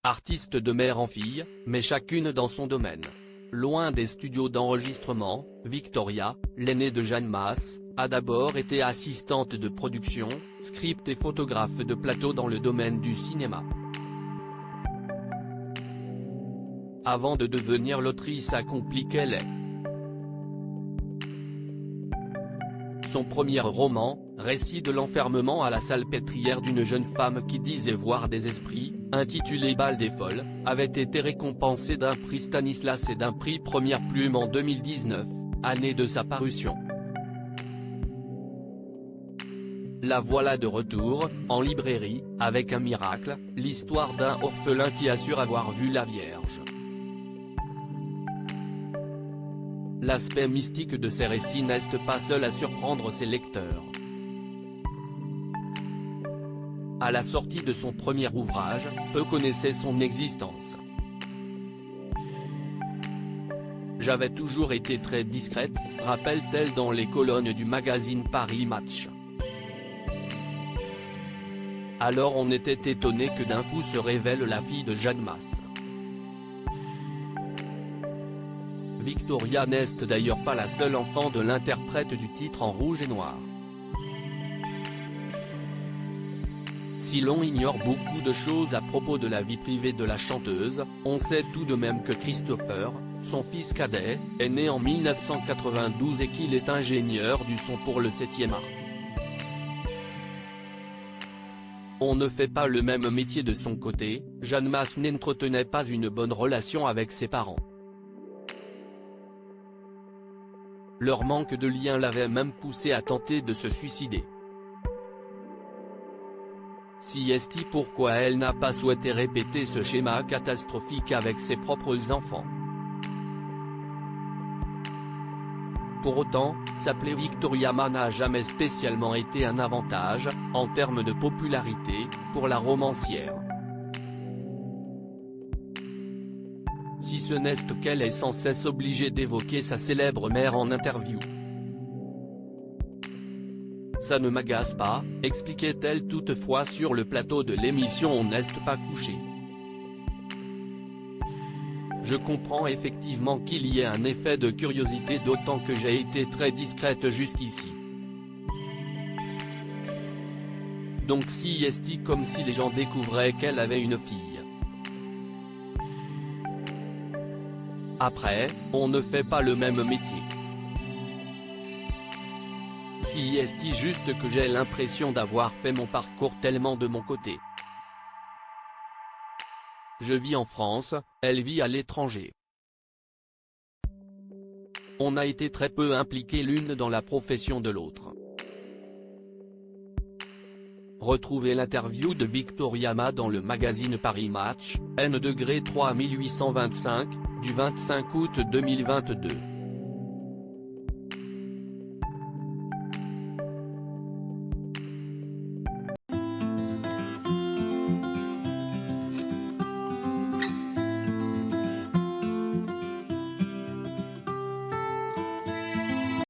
Artistes de mère en fille, mais chacune dans son domaine. Loin des studios d'enregistrement, Victoria, l'aînée de Jeanne Masse, a d'abord été assistante de production, script et photographe de plateau dans le domaine du cinéma. Avant de devenir l'autrice accomplie qu'elle est. Son premier roman, récit de l'enfermement à la salpêtrière d'une jeune femme qui disait voir des esprits, intitulé Bal des folles, avait été récompensé d'un prix Stanislas et d'un prix Première Plume en 2019, année de sa parution. La voilà de retour, en librairie, avec Un miracle, l'histoire d'un orphelin qui assure avoir vu la Vierge. L'aspect mystique de ces récits n'est pas seul à surprendre ses lecteurs. À la sortie de son premier ouvrage, peu connaissaient son existence. J'avais toujours été très discrète, rappelle-t-elle dans les colonnes du magazine Paris Match. Alors on était étonné que d'un coup se révèle la fille de Jeanne Masse. Victoria n'est d'ailleurs pas la seule enfant de l'interprète du titre en rouge et noir. Si l'on ignore beaucoup de choses à propos de la vie privée de la chanteuse, on sait tout de même que Christopher, son fils cadet, est né en 1992 et qu'il est ingénieur du son pour le 7e art. On ne fait pas le même métier de son côté, Jeanne Masse n'entretenait pas une bonne relation avec ses parents. Leur manque de lien l'avait même poussé à tenter de se suicider. Si est pourquoi elle n'a pas souhaité répéter ce schéma catastrophique avec ses propres enfants. Pour autant, s'appeler Victoria Ma n'a jamais spécialement été un avantage, en termes de popularité, pour la romancière. Si ce n'est qu'elle est sans cesse obligée d'évoquer sa célèbre mère en interview. Ça ne m'agace pas, expliquait-elle toutefois sur le plateau de l'émission On n'est pas couché. Je comprends effectivement qu'il y ait un effet de curiosité d'autant que j'ai été très discrète jusqu'ici. Donc si est comme si les gens découvraient qu'elle avait une fille. Après, on ne fait pas le même métier. Si est juste que j'ai l'impression d'avoir fait mon parcours tellement de mon côté. Je vis en France, elle vit à l'étranger. On a été très peu impliqués l'une dans la profession de l'autre. Retrouvez l'interview de Victoria Ma dans le magazine Paris Match, N°3 1825, du 25 août 2022.